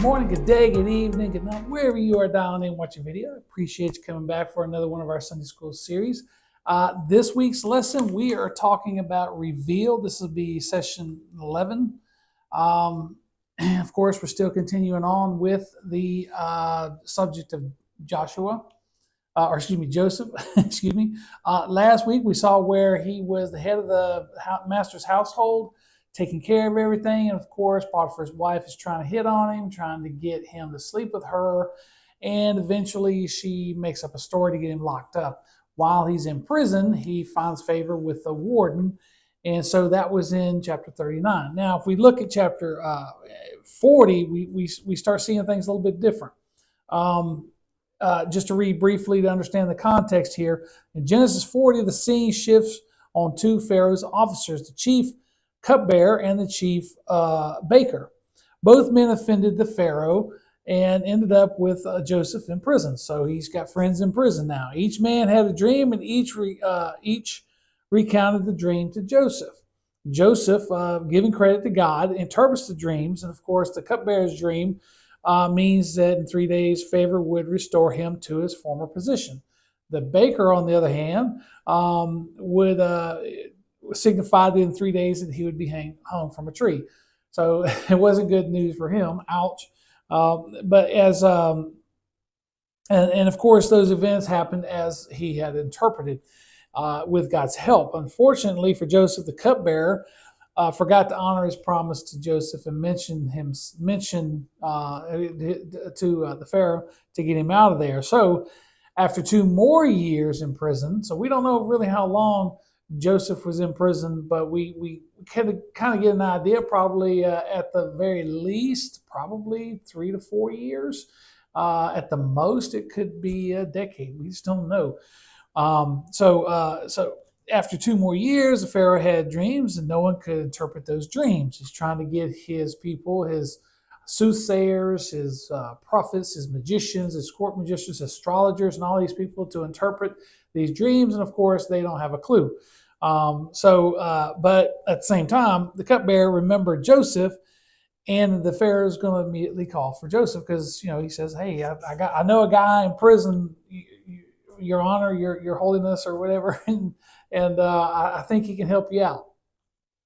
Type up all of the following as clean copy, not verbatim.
morning, good day, good evening, good night, wherever you are dialing in watching video. I appreciate you coming back for another one of our Sunday School series. This week's lesson, we are talking about reveal. This will be session 11. And of course, we're still continuing on with the subject of Joseph. Excuse me. Last week we saw where he was the head of the master's household, taking care of everything. And of course, Potiphar's wife is trying to hit on him, trying to get him to sleep with her. And eventually she makes up a story to get him locked up. While he's in prison, he finds favor with the warden. And so that was in chapter 39. Now, if we look at chapter 40, we start seeing things a little bit different. Just to read briefly to understand the context here, in Genesis 40, the scene shifts on two Pharaoh's officers, the chief cupbearer and the chief baker. Both men offended the Pharaoh and ended up with Joseph in prison. So he's got friends in prison now. Each man had a dream, and each recounted the dream to Joseph. Joseph, giving credit to God, interprets the dreams, and of course the cupbearer's dream means that in 3 days favor would restore him to his former position. The baker, on the other hand, would signify that in 3 days that he would be hung from a tree. So it wasn't good news for him. Ouch. But as and of course those events happened as he had interpreted with God's help. Unfortunately for Joseph, the cupbearer forgot to honor his promise to Joseph and mention to the Pharaoh to get him out of there. So after 2 more years in prison, so we don't know really how long Joseph was in prison, but we kind of get an idea, probably at the very least, probably 3 to 4 years. At the most, it could be a decade. We just don't know. So after 2 more years, the Pharaoh had dreams, and no one could interpret those dreams. He's trying to get his people, his soothsayers, his prophets, his magicians, his court magicians, astrologers, and all these people to interpret these dreams. And of course, they don't have a clue. But at the same time, the cupbearer remembered Joseph, and the Pharaoh is going to immediately call for Joseph because he says, "Hey, I know a guy in prison, Your Honor, Your Holiness, or whatever, and I think he can help you out."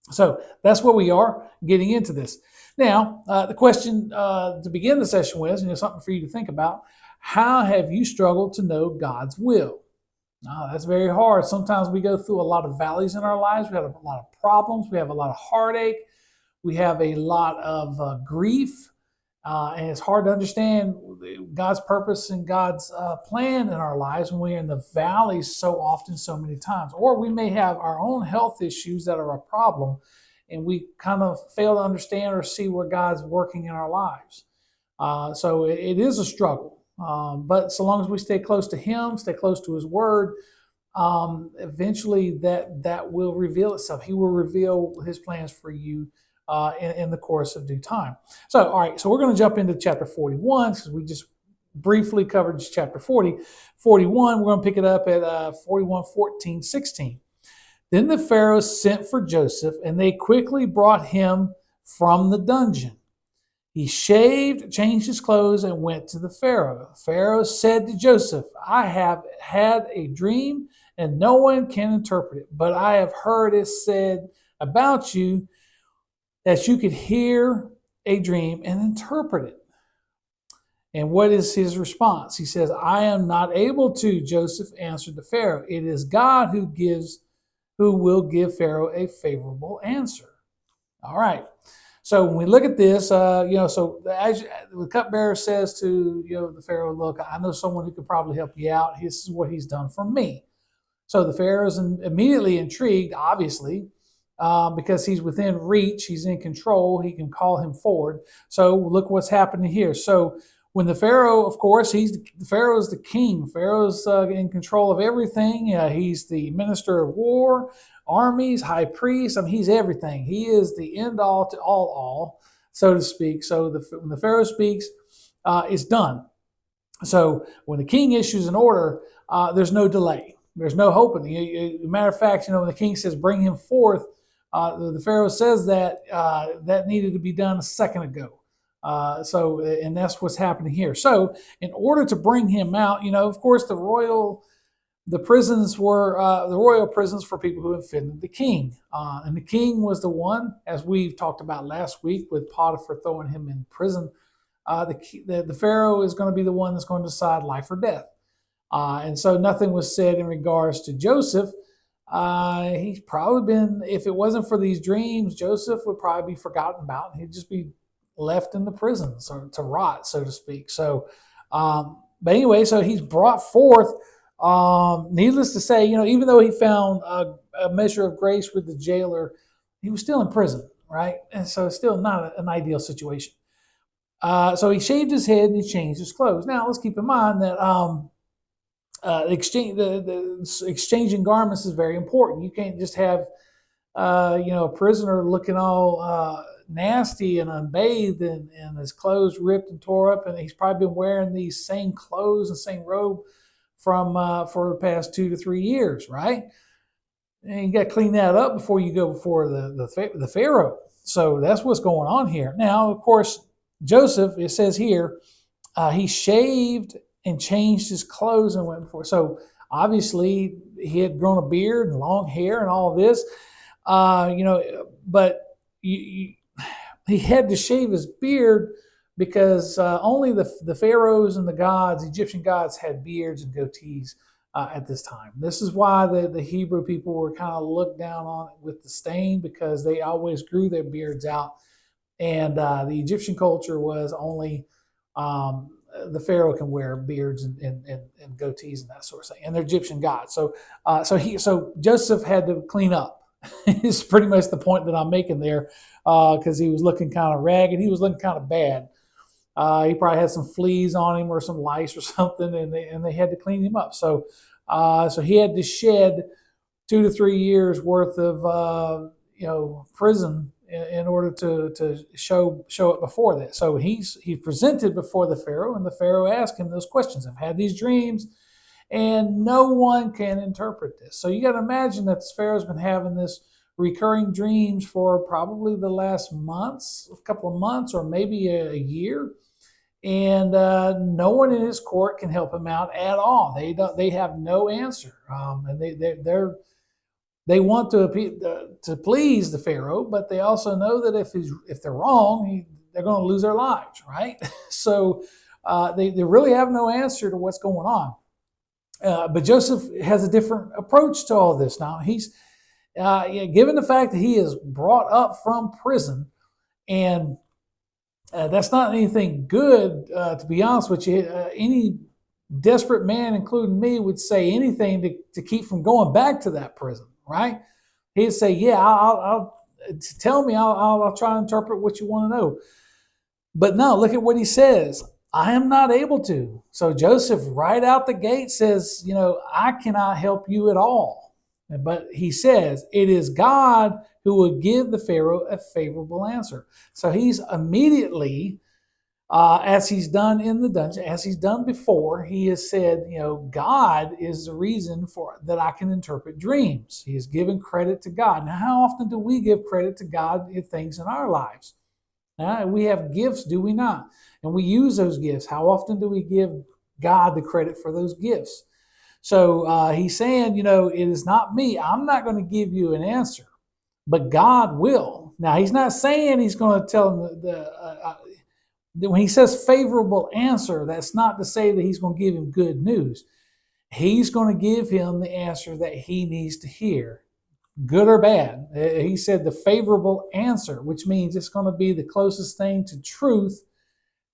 So that's where we are getting into this. Now, the question to begin the session with, something for you to think about: how have you struggled to know God's will? That's very hard. Sometimes we go through a lot of valleys in our lives. We have a lot of problems. We have a lot of heartache. We have a lot of grief. And it's hard to understand God's purpose and God's plan in our lives when we're in the valleys so often, so many times. Or we may have our own health issues that are a problem, and we kind of fail to understand or see where God's working in our lives. So it is a struggle. But so long as we stay close to Him, stay close to His Word, eventually that will reveal itself. He will reveal His plans for you in the course of due time. So, all right, so we're going to jump into chapter 41 because we just briefly covered chapter 40. 41, we're going to pick it up at 41, 14, 16. Then the Pharaoh sent for Joseph, and they quickly brought him from the dungeon. He shaved, changed his clothes, and went to the Pharaoh. Pharaoh said to Joseph, "I have had a dream, and no one can interpret it, but I have heard it said about you that you could hear a dream and interpret it." And what is his response? He says, "I am not able to," Joseph answered the Pharaoh. "It is God who will give Pharaoh a favorable answer." All right. So when we look at this, so as the cupbearer says to the Pharaoh, "Look, I know someone who could probably help you out. This is what he's done for me." So the Pharaoh is immediately intrigued, obviously, because he's within reach, he's in control, he can call him forward. So look what's happening here. So when the Pharaoh, of course, the Pharaoh is the king. Pharaoh's in control of everything. He's the minister of war, armies, high priest. I mean, he's everything. He is the end all to all, so to speak. So when the Pharaoh speaks, it's done. So when the king issues an order, there's no delay. There's no hoping. As a matter of fact, when the king says, "Bring him forth," the Pharaoh says that needed to be done a second ago. And that's what's happening here. So, in order to bring him out, of course, the prisons were the royal prisons for people who offended the king. And the king was the one, as we've talked about last week with Potiphar throwing him in prison. The Pharaoh is going to be the one that's going to decide life or death. And so nothing was said in regards to Joseph. He's probably been, if it wasn't for these dreams, Joseph would probably be forgotten about. He'd just be left in the prisons or to rot, so to speak. So, but anyway, so he's brought forth. Needless to say, even though he found a measure of grace with the jailer, he was still in prison, right? And so it's still not an ideal situation. So he shaved his head and he changed his clothes. Now, let's keep in mind that the exchanging garments is very important. You can't just have a prisoner looking all nasty and unbathed and his clothes ripped and tore up, and he's probably been wearing these same clothes and same robe for the past 2 to 3 years, right? And you got to clean that up before you go before the Pharaoh. So that's what's going on here. Now, of course, Joseph, it says here, he shaved and changed his clothes and went before. So obviously he had grown a beard and long hair and all of this, but he had to shave his beard because only the pharaohs and the gods, Egyptian gods, had beards and goatees at this time. This is why the Hebrew people were kind of looked down on with disdain, because they always grew their beards out. And the Egyptian culture was only the pharaoh can wear beards and goatees and that sort of thing, and they're Egyptian gods. So Joseph had to clean up. Is pretty much the point that I'm making there, because he was looking kind of ragged. He was looking kind of bad. He probably had some fleas on him or some lice or something, and they had to clean him up. So he had to shed 2 to 3 years worth of prison in order to show it before that. So he presented before the Pharaoh, and the Pharaoh asked him those questions. I've had these dreams, and no one can interpret this. So you got to imagine that the Pharaoh's been having this recurring dreams for probably the last a couple of months, or maybe a year. And no one in his court can help him out at all. They have no answer, and they want to please the Pharaoh, but they also know that if they're wrong, they're going to lose their lives, right? So they really have no answer to what's going on. But Joseph has a different approach to all this. Now he's given the fact that he is brought up from prison, and that's not anything good, to be honest with you. Any desperate man, including me, would say anything to keep from going back to that prison, right? He'd say, "Yeah, I'll tell me. I'll try to interpret what you want to know." But no, look at what he says. I am not able to. So Joseph, right out the gate, says, I cannot help you at all. But he says, it is God who will give the Pharaoh a favorable answer. So he's immediately, as he's done in the dungeon, as he's done before, he has said, God is the reason for that I can interpret dreams. He has given credit to God. Now, how often do we give credit to God in things in our lives? We have gifts, do we not? And we use those gifts. How often do we give God the credit for those gifts? So he's saying, it is not me. I'm not going to give you an answer, but God will. Now, he's not saying he's going to tell him when he says favorable answer, that's not to say that he's going to give him good news. He's going to give him the answer that he needs to hear, good or bad. He said the favorable answer, which means it's going to be the closest thing to truth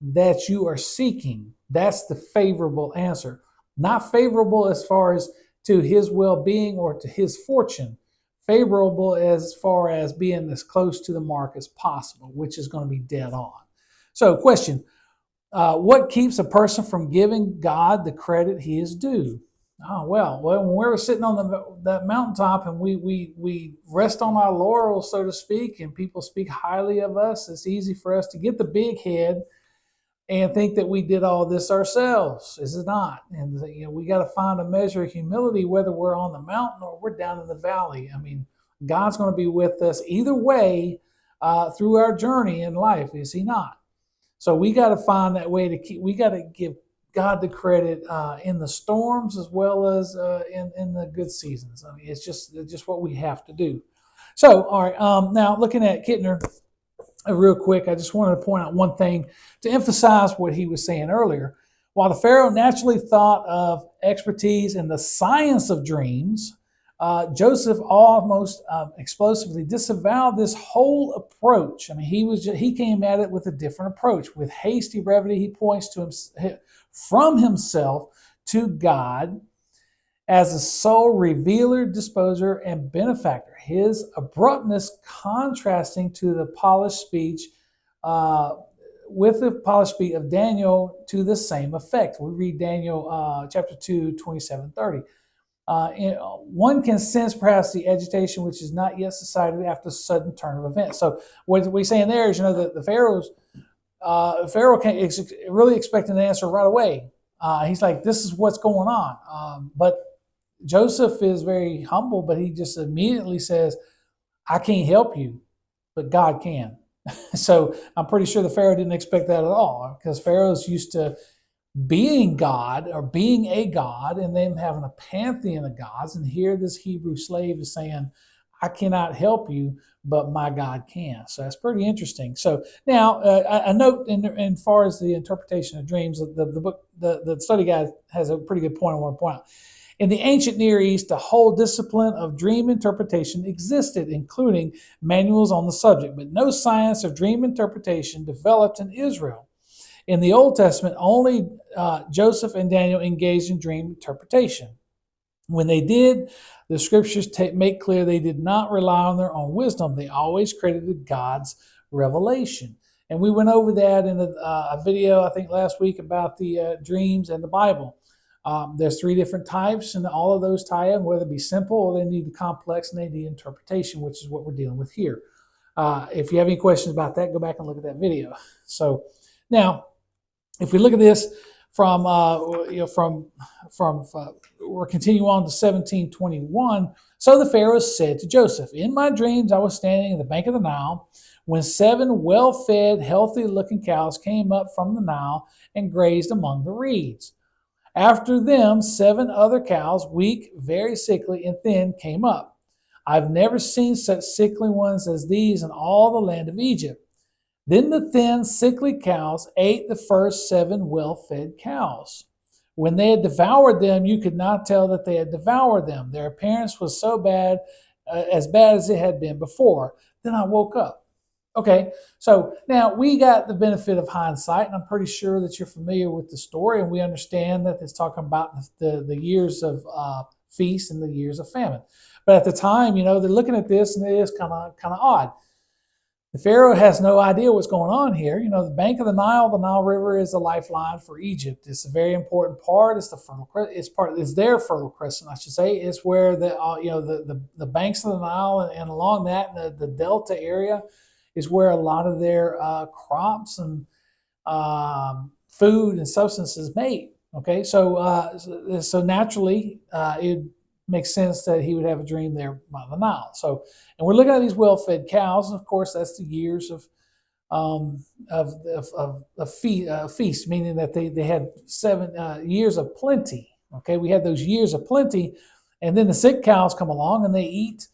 that you are seeking. That's the favorable answer. Not favorable as far as to his well-being or to his fortune. Favorable as far as being as close to the mark as possible, which is going to be dead on. So, question, what keeps a person from giving God the credit he is due? Oh, well, when we're sitting on that mountaintop and we rest on our laurels, so to speak, and people speak highly of us, it's easy for us to get the big head and think that we did all this ourselves. Is it not? And we got to find a measure of humility, whether we're on the mountain or we're down in the valley. I mean, God's going to be with us either way through our journey in life, is he not? So we got to find that way to keep. We got to give God the credit in the storms as well as in the good seasons. I mean, it's just what we have to do. So, all right. Now, looking at Kittner real quick, I just wanted to point out one thing to emphasize what he was saying earlier. While the Pharaoh naturally thought of expertise in the science of dreams, Joseph almost explosively disavowed this whole approach. I mean, he came at it with a different approach. With hasty brevity, he points to from himself to God as the sole revealer, disposer, and benefactor. His abruptness contrasting to the polished speech with the polished speech of Daniel to the same effect. We read Daniel chapter 2, 27, 30. One can sense perhaps the agitation which is not yet subsided after a sudden turn of events. So what we're saying there is, that the Pharaoh can't really expecting an answer right away. He's like, this is what's going on. But Joseph is very humble, but he just immediately says, I can't help you, but God can. So I'm pretty sure the Pharaoh didn't expect that at all, because Pharaoh's used to being God or being a God and then having a pantheon of gods. And here this Hebrew slave is saying, I cannot help you, but my God can. So that's pretty interesting. So now a note in far as the interpretation of dreams, the study guide has a pretty good point I want to point out. In the ancient Near East, the whole discipline of dream interpretation existed, including manuals on the subject, but no science of dream interpretation developed in Israel. In the Old Testament, only Joseph and Daniel engaged in dream interpretation. When they did, the scriptures make clear they did not rely on their own wisdom. They always credited God's revelation. And we went over that in a video, I think, last week about the dreams and the Bible. There's 3 different types, and all of those tie in, whether it be simple or they need the complex and they need interpretation, which is what we're dealing with here. If you have any questions about that, go back and look at that video. So now, if we look at this from we're continuing on to 17:21. So the Pharaoh said to Joseph, in my dreams I was standing at the bank of the Nile when 7 well-fed, healthy-looking cows came up from the Nile and grazed among the reeds. After them, 7 other cows, weak, very sickly, and thin, came up. I've never seen such sickly ones as these in all the land of Egypt. Then the thin, sickly cows ate the first 7 well-fed cows. When they had devoured them, you could not tell that they had devoured them. Their appearance was so bad, as bad as it had been before. Then I woke up. Okay, so now we got the benefit of hindsight, and I'm pretty sure that you're familiar with the story, and we understand that it's talking about the years of feast and the years of famine. But at the time, they're looking at this, and it is kind of odd. The Pharaoh has no idea what's going on here. The bank of the Nile River is a lifeline for Egypt. It's a very important part. It's it's their fertile crescent, I should say. It's where the banks of the Nile and along that the delta area is where a lot of their crops and food and substance is made. Okay, so naturally it makes sense that he would have a dream there by the Nile. So, and we're looking at these well-fed cows, and of course that's the years of feast, meaning that they had 7 years of plenty. Okay, we had those years of plenty, and then the sick cows come along and they eat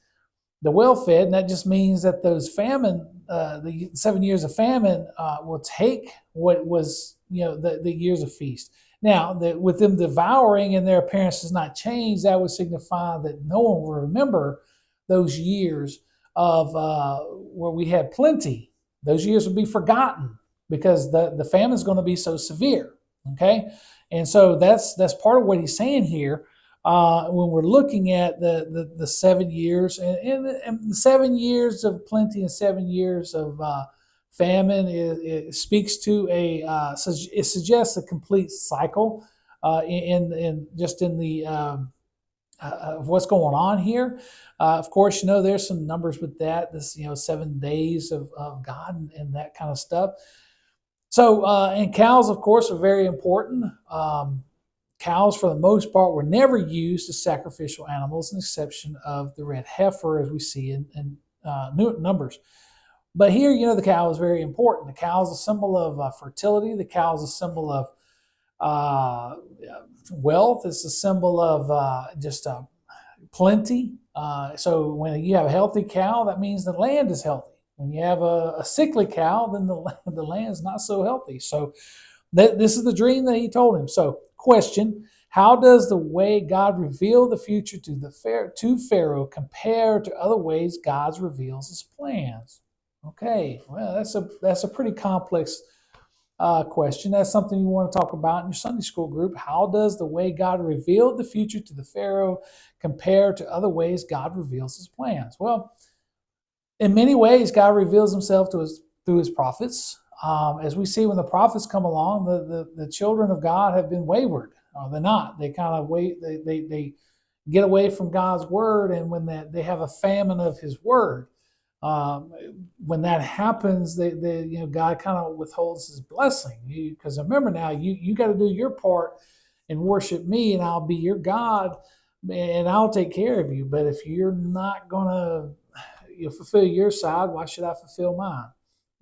the well-fed, and that just means that those the 7 years of famine will take what was the years of feast. Now, with them devouring and their appearance has not changed, that would signify that no one will remember those years of where we had plenty. Those years would be forgotten because the famine is going to be so severe. Okay, and so that's part of what he's saying here when we're looking at the 7 years and the 7 years of plenty and 7 years of famine. It speaks to it suggests a complete cycle in the of what's going on here. Of course, there's some numbers with that. This 7 days of God and that kind of stuff. So and cows, of course, are very important. Cows, for the most part, were never used as sacrificial animals, with the exception of the red heifer, as we see in Numbers. But here, the cow is very important. The cow is a symbol of fertility. The cow is a symbol of uh, wealth. It's a symbol of just plenty. So when you have a healthy cow, that means the land is healthy. When you have a sickly cow, then the land is not so healthy. So this is the dream that he told him. So question, how does the way God revealed the future to Pharaoh compare to other ways God reveals his plans? Okay, well, that's a pretty complex question. That's something you want to talk about in your Sunday school group. How does the way God revealed the future to the Pharaoh compare to other ways God reveals his plans? Well, in many ways, God reveals himself through his prophets. As we see when the prophets come along, the children of God have been wayward. They're not. They kind of wait. They get away from God's word, and when they have a famine of his word. When that happens, God kind of withholds his blessing. Because remember now, you got to do your part and worship me, and I'll be your God, and I'll take care of you. But if you're not going to fulfill your side, why should I fulfill mine?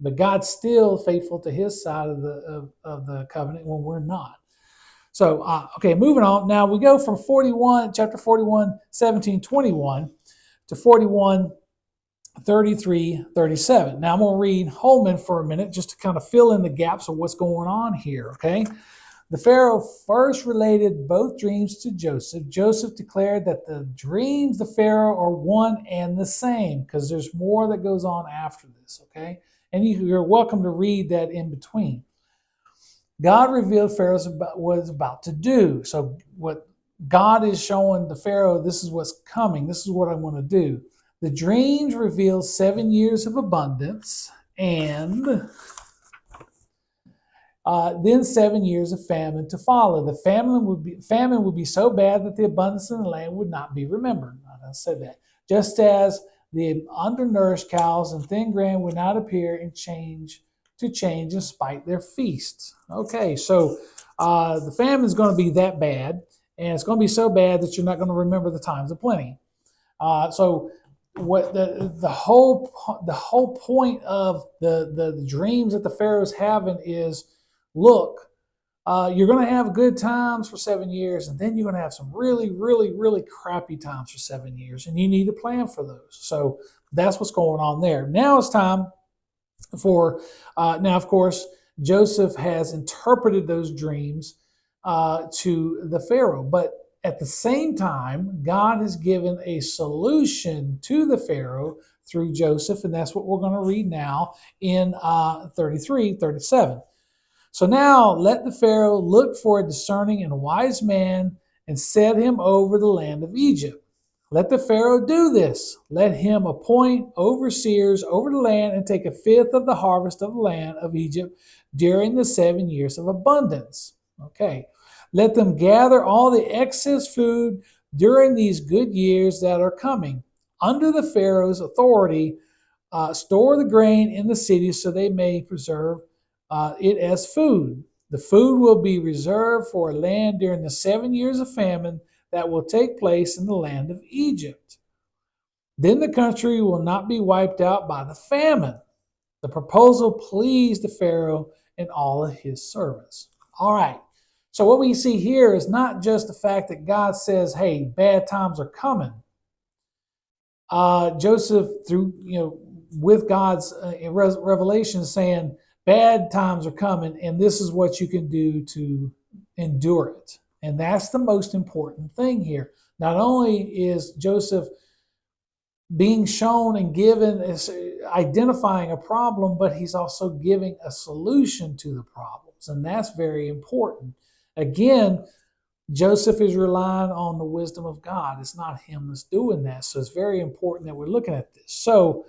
But God's still faithful to his side of the covenant when we're not. So, okay, moving on. Now we go from chapter 41, 17, 21 to 41, 33, 37. Now I'm going to read Holman for a minute just to kind of fill in the gaps of what's going on here, okay? The Pharaoh first related both dreams to Joseph. Joseph declared that the dreams of Pharaoh are one and the same, because there's more that goes on after this, okay? And you're welcome to read that in between. God revealed Pharaoh what was about to do. So what God is showing the Pharaoh, this is what's coming. This is what I want to do. The dreams reveal 7 years of abundance and then 7 years of famine to follow. The famine would be so bad that the abundance in the land would not be remembered. I said that. Just as the undernourished cows and thin grain would not appear and change despite their feasts. Okay, so the famine is going to be that bad, and it's going to be so bad that you're not going to remember the times of plenty. So what the whole point of the dreams that the Pharaoh's having is, look, you're going to have good times for 7 years, and then you're going to have some really, really, really crappy times for 7 years, and you need to plan for those. So that's what's going on there. Now it's time for, now of course, Joseph has interpreted those dreams to the Pharaoh, but at the same time, God has given a solution to the Pharaoh through Joseph, and that's what we're going to read now in 33, 37. So now let the Pharaoh look for a discerning and wise man and set him over the land of Egypt. Let the Pharaoh do this. Let him appoint overseers over the land and take a fifth of the harvest of the land of Egypt during the 7 years of abundance. Okay. Let them gather all the excess food during these good years that are coming. Under the Pharaoh's authority, store the grain in the cities so they may preserve it as food. The food will be reserved for land during the 7 years of famine that will take place in the land of Egypt. Then the country will not be wiped out by the famine. The proposal pleased the Pharaoh and all of his servants. All right. So what we see here is not just the fact that God says, hey, bad times are coming. Joseph, with God's revelation, saying bad times are coming, and this is what you can do to endure it. And that's the most important thing here. Not only is Joseph being shown and given, identifying a problem, but he's also giving a solution to the problems. And that's very important. Again, Joseph is relying on the wisdom of God. It's not him that's doing that. So it's very important that we're looking at this. So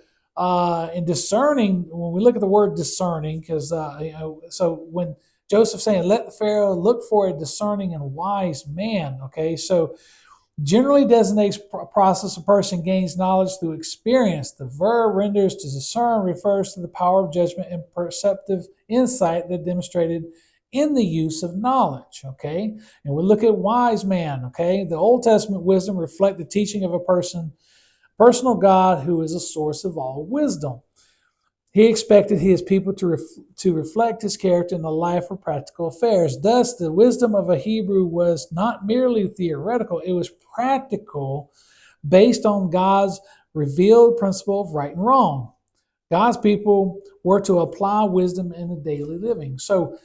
in discerning, when we look at the word discerning, because so when Joseph's saying, let the Pharaoh look for a discerning and wise man, okay, so generally designates a process a person gains knowledge through experience. The verb renders to discern refers to the power of judgment and perceptive insight that demonstrated in the use of knowledge, okay? And we look at wise man, okay? The Old Testament wisdom reflect the teaching of a personal God who is a source of all wisdom. He expected his people to reflect his character in the life of practical affairs. Thus, the wisdom of a Hebrew was not merely theoretical, it was practical, based on God's revealed principle of right and wrong. God's people were to apply wisdom in the daily living. So,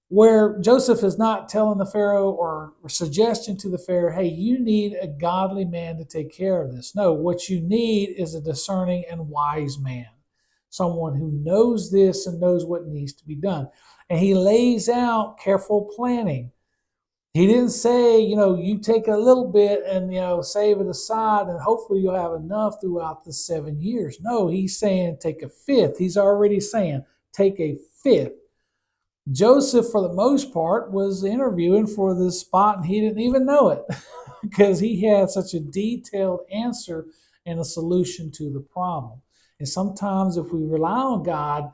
where Joseph is not telling the Pharaoh or suggesting to the Pharaoh, hey, you need a godly man to take care of this. No, what you need is a discerning and wise man, someone who knows this and knows what needs to be done. And he lays out careful planning. He didn't say, you take a little bit and, save it aside and hopefully you'll have enough throughout the 7 years. No, he's saying take a fifth. He's already saying take a fifth. Joseph, for the most part, was interviewing for this spot and he didn't even know it because he had such a detailed answer and a solution to the problem. And sometimes if we rely on God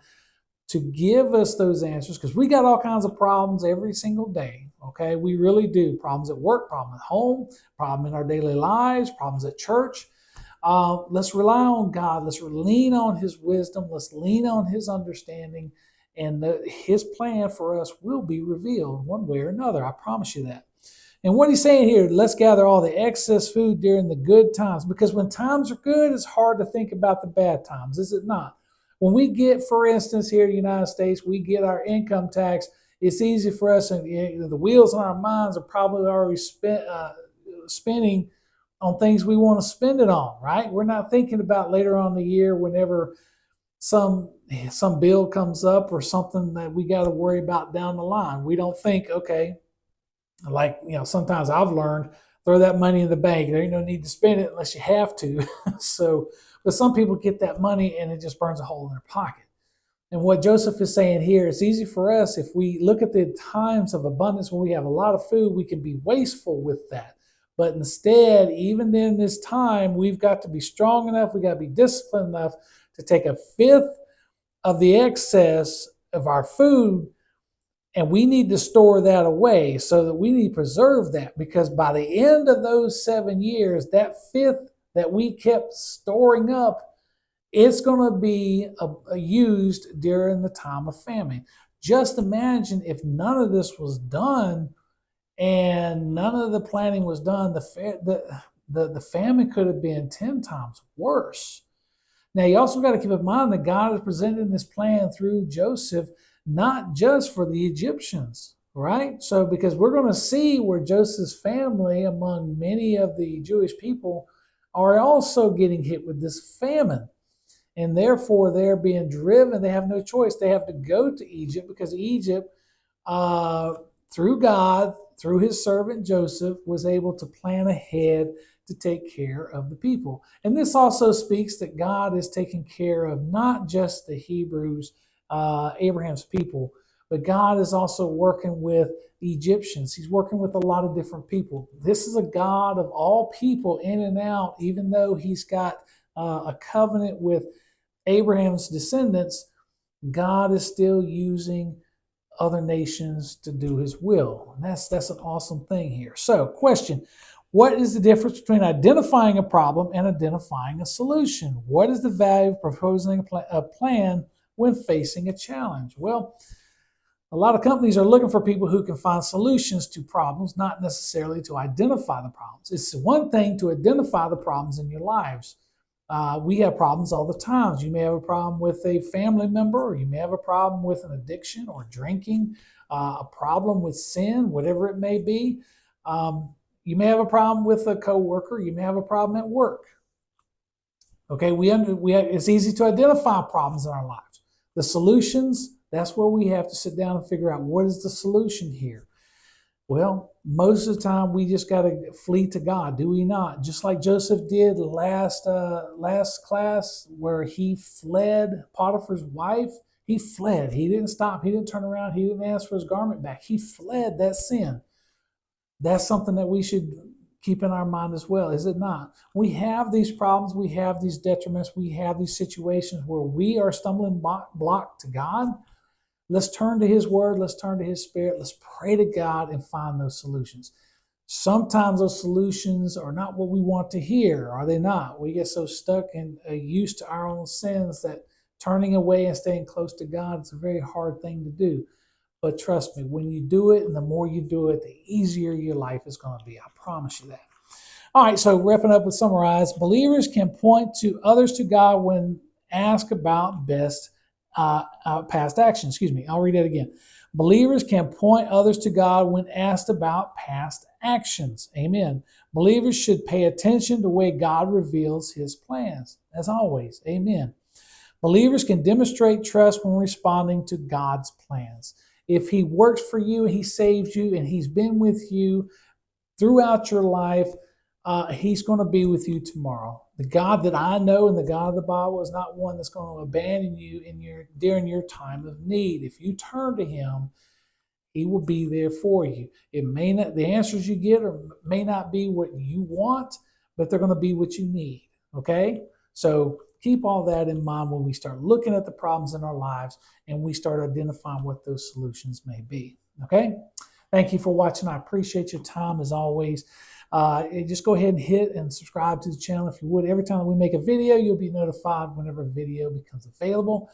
to give us those answers, because we got all kinds of problems every single day, okay? We really do. Problems at work, problem at home, problem in our daily lives, problems at church. Let's rely on God. Let's lean on his wisdom. Let's lean on his understanding. And his plan for us will be revealed one way or another. I promise you that. And what he's saying here, let's gather all the excess food during the good times. Because when times are good, it's hard to think about the bad times, is it not? When we get, for instance, here in the United States, we get our income tax, it's easy for us, and the wheels on our minds are probably already spinning on things we want to spend it on, right? We're not thinking about later on in the year whenever some bill comes up or something that we got to worry about down the line. We don't think, okay, like, sometimes I've learned, throw that money in the bank. There ain't no need to spend it unless you have to. But some people get that money and it just burns a hole in their pocket. And what Joseph is saying here, it's easy for us if we look at the times of abundance when we have a lot of food, we can be wasteful with that. But instead, even in this time, we've got to be strong enough, we got to be disciplined enough to take a fifth of the excess of our food, and we need to store that away so that we need to preserve that, because by the end of those 7 years, that fifth that we kept storing up, it's going to be used during the time of famine. Just imagine if none of this was done and none of the planning was done, the famine could have been 10 times worse. Now, you also got to keep in mind that God is presenting this plan through Joseph, not just for the Egyptians, right? So, because we're going to see where Joseph's family, among many of the Jewish people, are also getting hit with this famine. And therefore, they're being driven. They have no choice. They have to go to Egypt because Egypt, through God, through his servant Joseph, was able to plan ahead to take care of the people. And this also speaks that God is taking care of not just the Hebrews, Abraham's people, but God is also working with the Egyptians. He's working with a lot of different people. This is a God of all people, in and out, even though he's got a covenant with Abraham's descendants. God is still using other nations to do his will. And that's an awesome thing here. So, question. What is the difference between identifying a problem and identifying a solution? What is the value of proposing a plan when facing a challenge? Well, a lot of companies are looking for people who can find solutions to problems, not necessarily to identify the problems. It's one thing to identify the problems in your lives. We have problems all the time. You may have a problem with a family member, or you may have a problem with an addiction or drinking, a problem with sin, whatever it may be. You may have a problem with a coworker. You may have a problem at work. Okay, it's easy to identify problems in our lives. The solutions, that's where we have to sit down and figure out what is the solution here. Well, most of the time we just got to flee to God, do we not? Just like Joseph did last class, where he fled Potiphar's wife. He fled. He didn't stop. He didn't turn around. He didn't ask for his garment back. He fled that sin. That's something that we should keep in our mind as well, is it not? We have these problems, we have these detriments, we have these situations where we are stumbling block to God. Let's turn to his word, let's turn to his spirit, let's pray to God and find those solutions. Sometimes those solutions are not what we want to hear, are they not? We get so stuck and used to our own sins that Turning away and staying close to God, it's a very hard thing to do. But trust me, when you do it, and the more you do it, the easier your life is going to be. I promise you that. All right, so wrapping up with summarize, believers can point to others to God when asked about past actions. Excuse me, I'll read it again. Believers can point others to God when asked about past actions. Amen. Believers should pay attention to the way God reveals his plans. As always, amen. Believers can demonstrate trust when responding to God's plans. If he works for you, he saves you, and he's been with you throughout your life, he's going to be with you tomorrow. The God that I know and the God of the Bible is not one that's going to abandon you during your time of need. If you turn to him, he will be there for you. It may not, the answers you get may not be what you want, but they're going to be what you need. Okay? So keep all that in mind when we start looking at the problems in our lives and we start identifying what those solutions may be. Okay? Thank you for watching. I appreciate your time as always. Just go ahead and hit and subscribe to the channel if you would. Every time we make a video, you'll be notified whenever a video becomes available.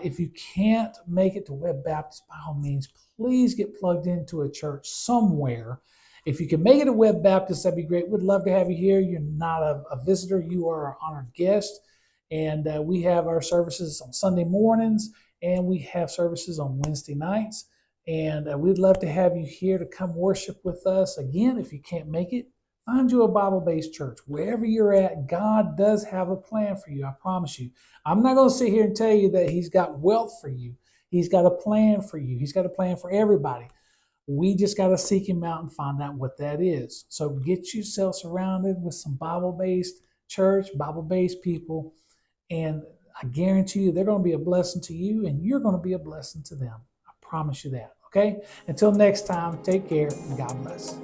If you can't make it to Webb Baptist, by all means, please get plugged into a church somewhere. If you can make it to Webb Baptist, that'd be great. We'd love to have you here. You're not a visitor. You are an honored guest. And we have our services on Sunday mornings, and we have services on Wednesday nights. And we'd love to have you here to come worship with us. Again, if you can't make it, find you a Bible-based church. Wherever you're at, God does have a plan for you, I promise you. I'm not going to sit here and tell you that he's got wealth for you. He's got a plan for you. He's got a plan for everybody. We just got to seek him out and find out what that is. So get yourself surrounded with some Bible-based church, Bible-based people, and I guarantee you they're going to be a blessing to you, and you're going to be a blessing to them. I promise you that. Okay? Until next time, take care and God bless.